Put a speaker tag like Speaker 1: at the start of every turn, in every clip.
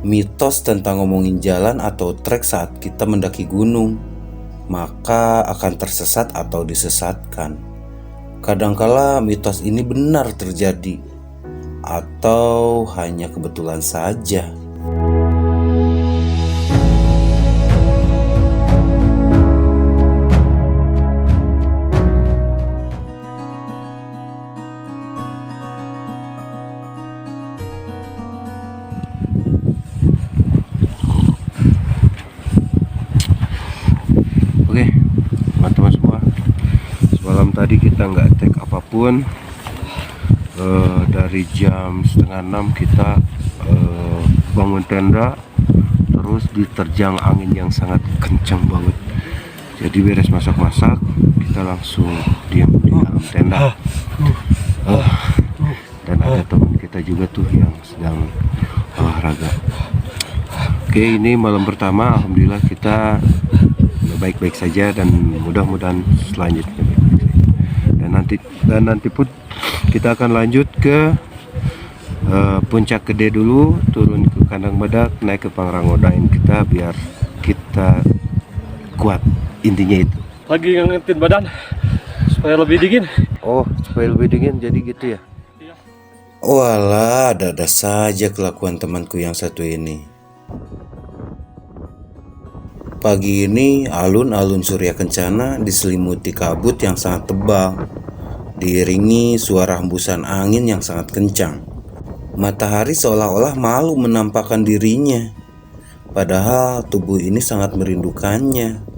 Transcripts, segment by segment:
Speaker 1: Mitos tentang ngomongin jalan atau trek saat kita mendaki gunung, maka akan tersesat atau disesatkan. Kadangkala mitos ini benar terjadi, atau hanya kebetulan saja. Oke, teman-teman semua, semalam tadi kita nggak take apapun. Dari jam 5:30 kita bangun tenda, terus diterjang angin yang sangat kencang banget. Jadi beres masak-masak, kita langsung diam di dalam tenda. Dan ada teman kita juga tuh yang sedang olahraga. Oke, ini malam pertama, alhamdulillah kita baik-baik saja dan mudah-mudahan selanjutnya baik-baik saja. Dan nanti pun kita akan lanjut ke Puncak Gede dulu, turun ke Kandang Badak, naik ke Pangrangodain kita biar kita kuat, intinya itu.
Speaker 2: Lagi ngangetin badan supaya lebih dingin.
Speaker 1: Oh, supaya lebih dingin, jadi gitu ya?
Speaker 2: Iya.
Speaker 1: Walah, ada saja kelakuan temanku yang satu ini. Pagi ini alun-alun Surya Kencana diselimuti kabut yang sangat tebal, diiringi suara hembusan angin yang sangat kencang. Matahari seolah-olah malu menampakkan dirinya, padahal tubuh ini sangat merindukannya.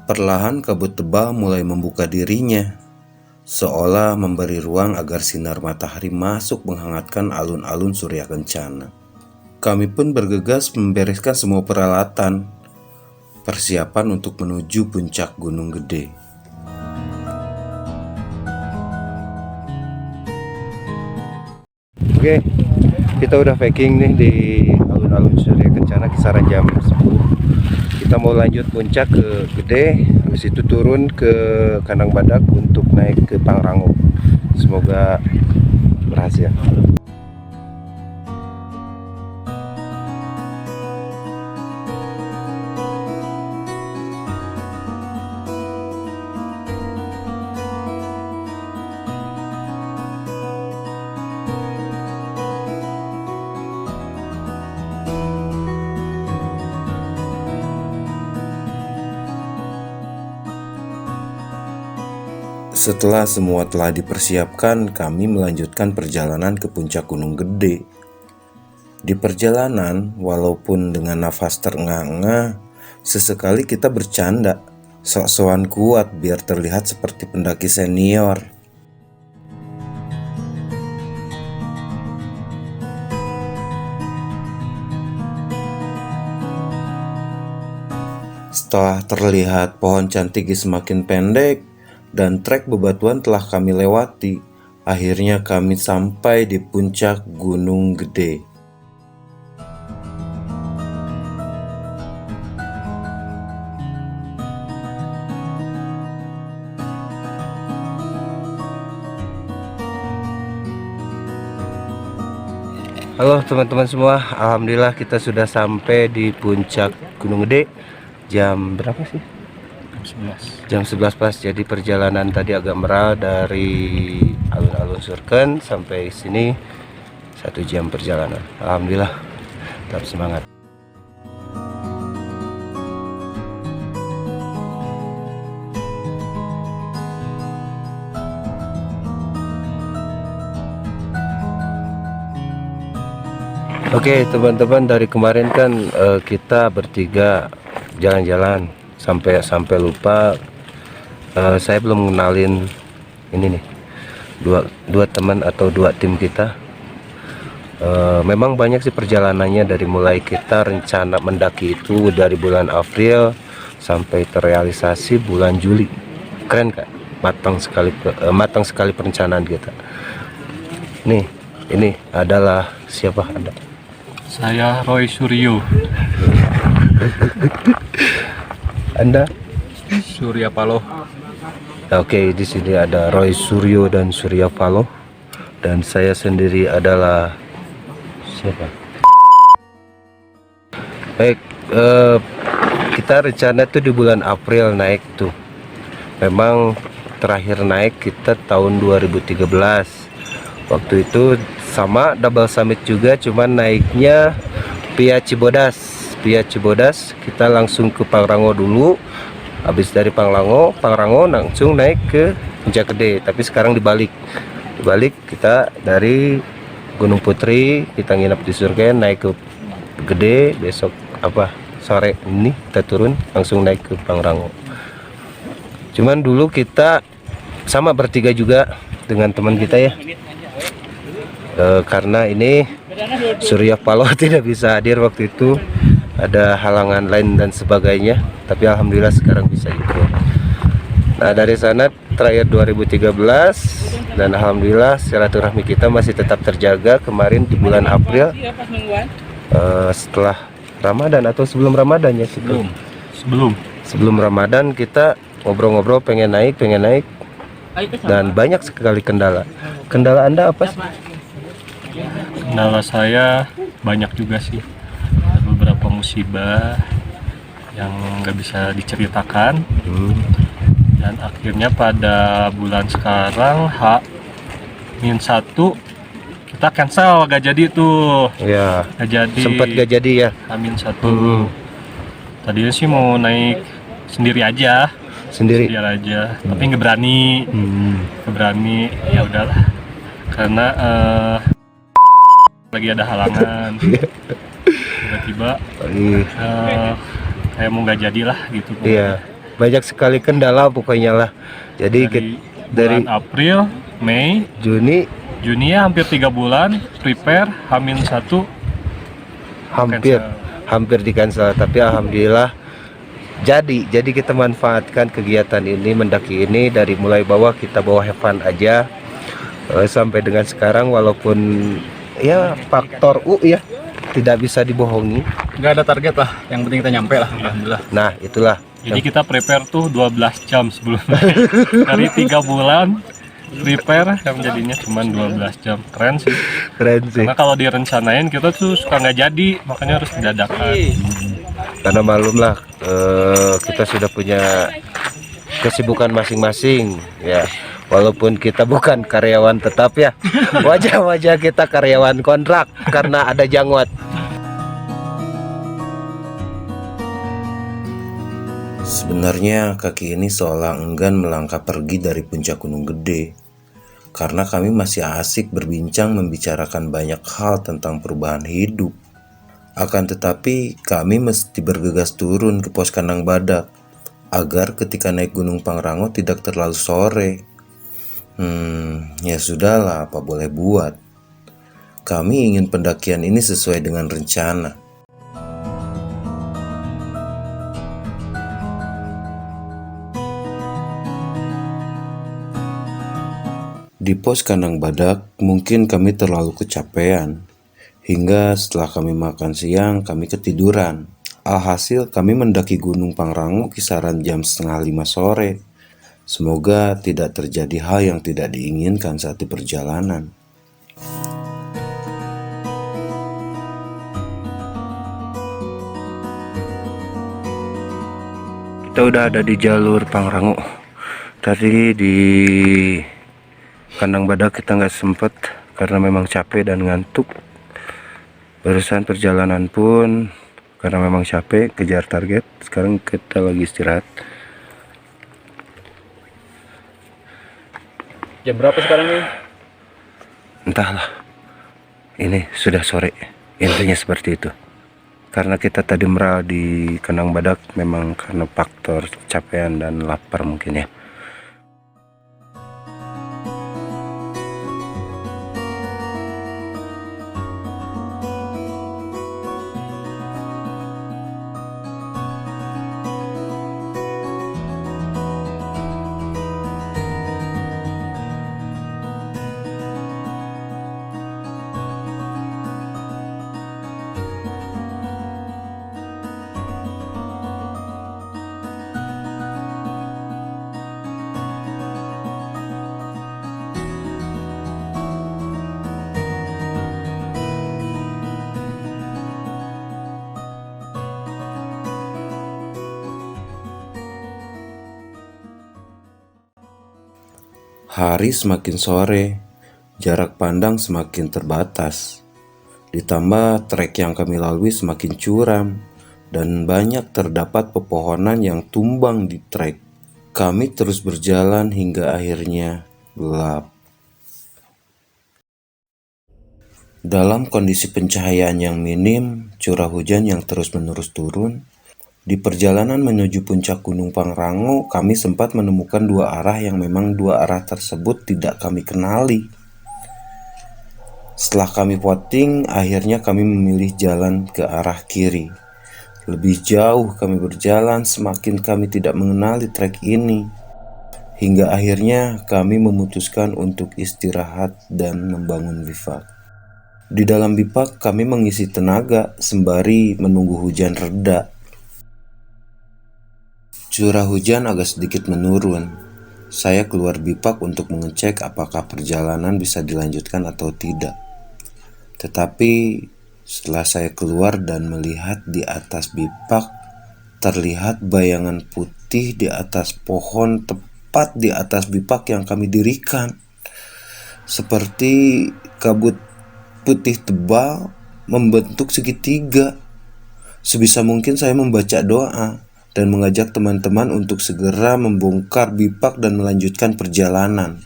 Speaker 1: Perlahan kabut tebal mulai membuka dirinya, seolah memberi ruang agar sinar matahari masuk menghangatkan alun-alun Surya Kencana. Kami pun bergegas membereskan semua peralatan, persiapan untuk menuju puncak Gunung Gede. Oke, kita udah packing nih di alun-alun Surya Kencana kisaran jam 10. Kita mau lanjut puncak ke Gede, habis itu turun ke Kandang Badak untuk naik ke Pangrango. Semoga berhasil. Setelah semua telah dipersiapkan, kami melanjutkan perjalanan ke puncak Gunung Gede. Di perjalanan, walaupun dengan nafas terengah-engah, sesekali kita bercanda, sok-sokan kuat biar terlihat seperti pendaki senior. Setelah terlihat pohon cantigi semakin pendek dan trek bebatuan telah kami lewati, akhirnya kami sampai di puncak Gunung Gede. Halo teman-teman semua, alhamdulillah kita sudah sampai di puncak Gunung Gede. Jam berapa sih? Jam 11 pas. Jadi perjalanan tadi agak merah dari alun-alun Surken sampai sini 1 jam perjalanan. Alhamdulillah, tetap semangat. Oke teman-teman, dari kemarin kan kita bertiga jalan-jalan sampai lupa. Saya belum mengenalin ini nih, dua teman atau dua tim kita. Memang banyak sih perjalanannya, dari mulai kita rencana mendaki itu dari bulan April sampai terrealisasi bulan Juli. Keren kan? Matang sekali perencanaan kita. Nih, ini adalah siapa? Ada
Speaker 2: Saya Roy Suryo.
Speaker 1: Anda?
Speaker 2: Surya Paloh.
Speaker 1: Oke, di sini ada Roy Suryo dan Surya Paloh, dan saya sendiri adalah siapa? Baik, kita rencana tuh di bulan April naik tuh. Memang terakhir naik kita tahun 2013. Waktu itu sama double summit juga, cuman naiknya via Cibodas. Via Cibodas kita langsung ke Pangrango dulu. Habis dari Pangrango langsung naik ke Puncak Gede. Tapi sekarang dibalik kita dari Gunung Putri, kita nginep di Surgen, naik ke Gede, besok sore ini kita turun langsung naik ke Pangrango. Cuman dulu kita sama bertiga juga dengan teman kita ya, karena ini Surya Paloh tidak bisa hadir waktu itu, ada halangan lain dan sebagainya, tapi alhamdulillah sekarang bisa ikut. Nah, dari sana terakhir 2013, dan alhamdulillah silaturahmi kita masih tetap terjaga. Kemarin di bulan April, setelah Ramadan atau sebelum Ramadan ya? Sebelum Ramadan kita ngobrol-ngobrol pengen naik, dan banyak sekali kendala. Kendala Anda apa sih?
Speaker 2: Kendala saya banyak juga sih. Ada beberapa musibah yang nggak bisa diceritakan. Dan akhirnya pada bulan sekarang H-1 kita cancel, gak jadi tuh.
Speaker 1: Ya,
Speaker 2: Gak jadi.
Speaker 1: sempat gak jadi ya.
Speaker 2: H-1. Tadinya sih mau naik sendiri aja.
Speaker 1: Sendiri.
Speaker 2: Tapi nggak berani. Ya udahlah. Karena lagi ada halangan. Tiba-tiba kayak mau nggak jadi lah gitu.
Speaker 1: Iya, banyak sekali kendala pokoknya lah. Jadi dari
Speaker 2: bulan April, Mei,
Speaker 1: Juni
Speaker 2: ya hampir 3 bulan prepare H-1
Speaker 1: hampir di cancel, tapi alhamdulillah jadi kita manfaatkan kegiatan ini, mendaki ini dari mulai bawah, kita bawa have fun aja sampai dengan sekarang, walaupun ya faktor ya tidak bisa dibohongi.
Speaker 3: Nggak ada target lah, yang penting kita nyampe lah, alhamdulillah.
Speaker 1: Nah, itulah.
Speaker 2: Jadi kita prepare tuh 12 jam sebelumnya. Dari 3 bulan prepare yang jadinya cuma 12 jam. Keren sih. Karena kalau direncanain kita tuh suka nggak jadi, makanya harus didadakan.
Speaker 1: Karena malum lah, kita sudah punya kesibukan masing-masing ya. Walaupun kita bukan karyawan tetap ya, wajah-wajah kita karyawan kontrak karena ada jangwat. Sebenarnya kaki ini seolah enggan melangkah pergi dari puncak Gunung Gede, karena kami masih asik berbincang membicarakan banyak hal tentang perubahan hidup. Akan tetapi kami mesti bergegas turun ke pos kandang badak, agar ketika naik Gunung Pangrango tidak terlalu sore. Ya sudahlah, apa boleh buat. Kami ingin pendakian ini sesuai dengan rencana. Di pos kandang badak, mungkin kami terlalu kecapean. Hingga setelah kami makan siang, kami ketiduran. Alhasil kami mendaki Gunung Pangrango kisaran jam 4:30 sore. Semoga tidak terjadi hal yang tidak diinginkan saat di perjalanan. Kita udah ada di jalur Pangrango. Tadi di kandang badak kita nggak sempet karena memang capek dan ngantuk. Barusan perjalanan pun karena memang capek, kejar target. Sekarang kita lagi istirahat.
Speaker 3: Jam berapa sekarang nih?
Speaker 1: Entahlah, ini sudah sore, intinya seperti itu. Karena kita tadi meral di kandang badak memang karena faktor capean dan lapar mungkin ya.
Speaker 4: Hari semakin sore, jarak pandang semakin terbatas. Ditambah trek yang kami lalui semakin curam dan banyak terdapat pepohonan yang tumbang di trek. Kami terus berjalan hingga akhirnya gelap. Dalam kondisi pencahayaan yang minim, curah hujan yang terus-menerus turun, di perjalanan menuju puncak Gunung Pangrango, kami sempat menemukan dua arah yang memang dua arah tersebut tidak kami kenali. Setelah kami voting, akhirnya kami memilih jalan ke arah kiri. Lebih jauh kami berjalan, semakin kami tidak mengenali trek ini. Hingga akhirnya kami memutuskan untuk istirahat dan membangun bivak. Di dalam bivak kami mengisi tenaga sembari menunggu hujan reda. Curah hujan agak sedikit menurun. Saya keluar bivak untuk mengecek apakah perjalanan bisa dilanjutkan atau tidak. Tetapi setelah saya keluar dan melihat di atas bivak, terlihat bayangan putih di atas pohon tepat di atas bivak yang kami dirikan. Seperti kabut putih tebal membentuk segitiga. Sebisa mungkin saya membaca doa dan mengajak teman-teman untuk segera membongkar bivak dan melanjutkan perjalanan.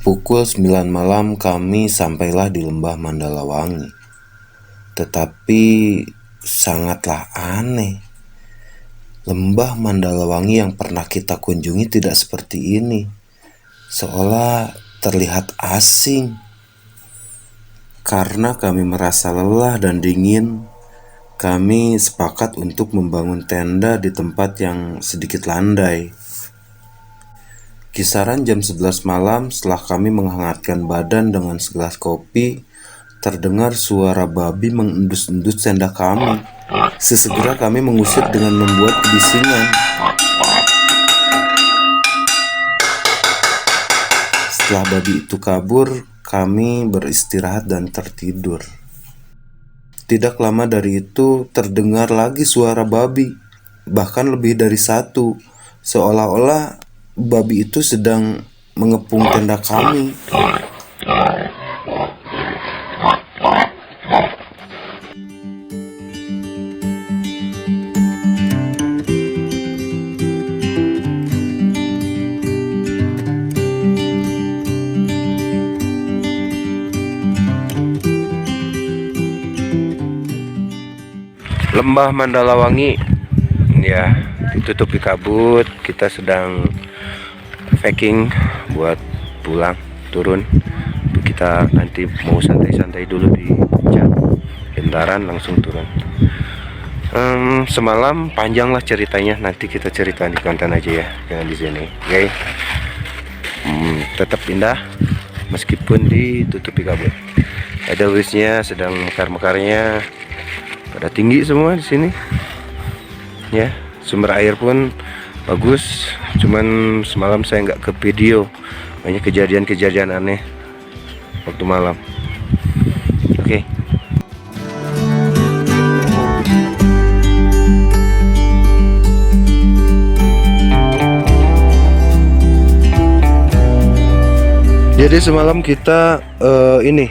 Speaker 4: Pukul 9 malam kami sampailah di lembah Mandalawangi. Tetapi sangatlah aneh. Lembah Mandalawangi yang pernah kita kunjungi tidak seperti ini. Seolah terlihat asing. Karena kami merasa lelah dan dingin, kami sepakat untuk membangun tenda di tempat yang sedikit landai. Kisaran jam 11 malam, setelah kami menghangatkan badan dengan segelas kopi, terdengar suara babi mengendus-endus tenda kami. Sesegera kami mengusir dengan membuat kebisingan. Setelah babi itu kabur, kami beristirahat dan tertidur. Tidak lama dari itu terdengar lagi suara babi, bahkan lebih dari satu, seolah-olah babi itu sedang mengepung tenda kami.
Speaker 1: Lembah Mandalawangi ya, ditutupi kabut. Kita sedang packing buat pulang, turun. Kita nanti mau santai-santai dulu di puncak, Bentaran langsung turun. Semalam panjang lah ceritanya, nanti kita cerita di konten aja ya, jangan di sini. Oke. Tetap indah meskipun ditutupi kabut. Edelweissnya sedang mekar-mekarnya, pada tinggi semua di sini. Ya, sumber air pun bagus. Cuman semalam saya nggak ke video, banyak kejadian-kejadian aneh waktu malam. Oke. Jadi semalam kita ini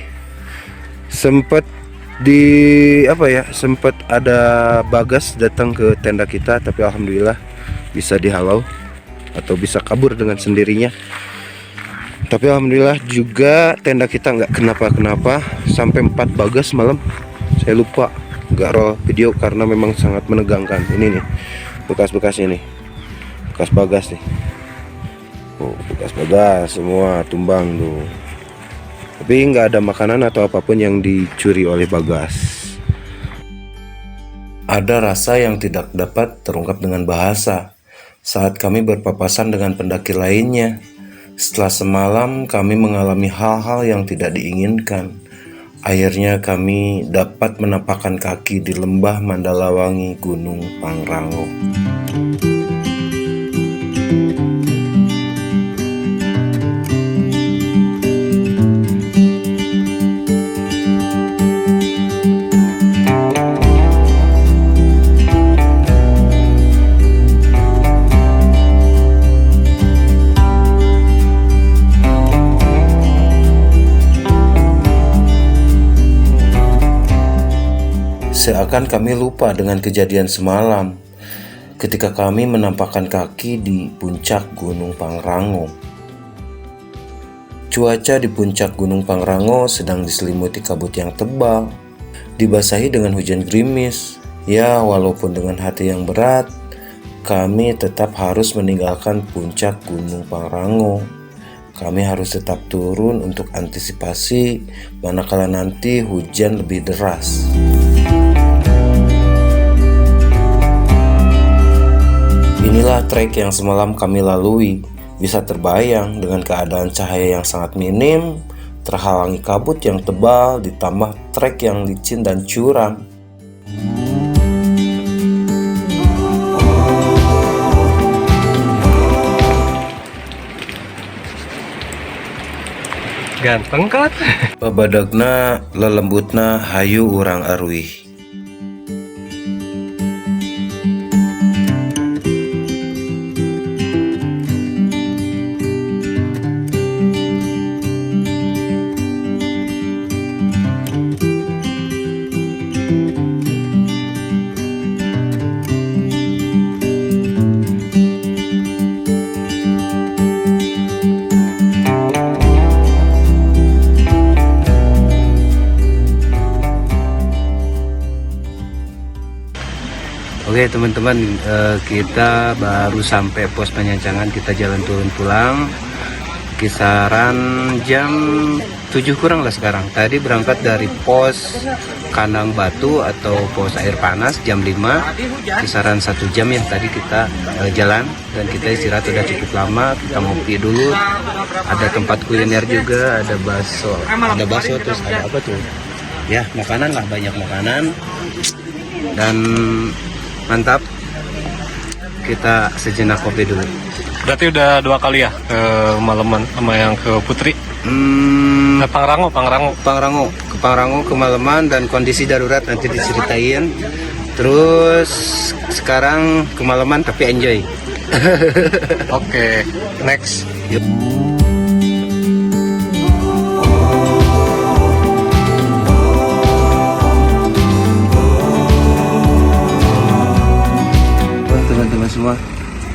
Speaker 1: sempat sempat ada bagas datang ke tenda kita, tapi alhamdulillah bisa dihalau atau bisa kabur dengan sendirinya. Tapi alhamdulillah juga tenda kita nggak kenapa-kenapa. Sampai 4 bagas malam, saya lupa nggak roll video karena memang sangat menegangkan. Ini nih bekas-bekasnya nih, bekas bagas nih. Oh, bekas bagas semua tumbang tuh. Tapi nggak ada makanan atau apapun yang dicuri oleh bagas.
Speaker 4: Ada rasa yang tidak dapat terungkap dengan bahasa saat kami berpapasan dengan pendaki lainnya. Setelah semalam kami mengalami hal-hal yang tidak diinginkan. Akhirnya kami dapat menapakkan kaki di lembah Mandalawangi Gunung Pangrango. Seakan kami lupa dengan kejadian semalam ketika kami menampakkan kaki di puncak Gunung Pangrango. Cuaca di puncak Gunung Pangrango sedang diselimuti kabut yang tebal, dibasahi dengan hujan gerimis. Ya, walaupun dengan hati yang berat, kami tetap harus meninggalkan puncak Gunung Pangrango. Kami harus tetap turun untuk antisipasi manakala nanti hujan lebih deras. Inilah trek yang semalam kami lalui. Bisa terbayang dengan keadaan cahaya yang sangat minim, terhalangi kabut yang tebal, ditambah trek yang licin dan curam.
Speaker 2: Ganteng kan?
Speaker 4: Babadagna lelembutna hayu urang arwih.
Speaker 1: Oke teman-teman, kita baru sampai pos penyancangan. Kita jalan turun pulang kisaran jam 7 kurang lah sekarang. Tadi berangkat dari pos Kandang Batu atau pos air panas jam 5, kisaran 1 jam ya tadi kita jalan, dan kita istirahat udah cukup lama. Kita ngopi dulu, ada tempat kuliner juga, ada bakso terus ada apa tuh ya, makanan lah, banyak makanan dan mantap. Kita sejenak kopi dulu.
Speaker 2: Berarti udah 2 kali ya ke Maleman sama yang ke Putri? Pangrango
Speaker 1: Ke Pangrango, ke Maleman, dan kondisi darurat nanti diceritain. Terus sekarang ke Maleman tapi enjoy.
Speaker 2: Oke, next.
Speaker 1: Yuk. Teman-teman semua,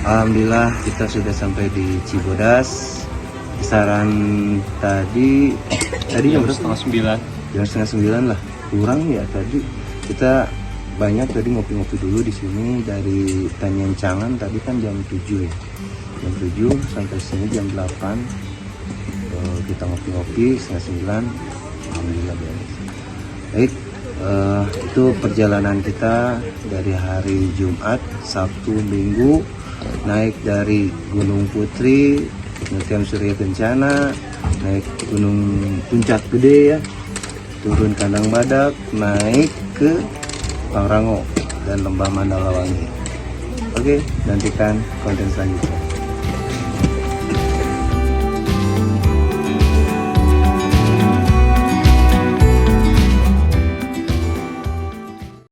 Speaker 1: alhamdulillah kita sudah sampai di Cibodas. Kisaran tadi jam berapa? Jam setengah 9 lah, kurang ya tadi. Kita banyak tadi ngopi-ngopi dulu di sini dari Tanyancangan tadi kan jam 7 ya. Jam 7 sampai sini jam 8. Kita ngopi-ngopi setengah 9. Alhamdulillah beres. Baik. Itu perjalanan kita dari hari Jumat, Sabtu, Minggu, naik dari Gunung Putri, Camp Surya Kencana, naik Gunung Puncak Gede ya, turun Kandang Badak, naik ke Pangrango dan Lembah Mandalawangi. Oke, nantikan konten selanjutnya.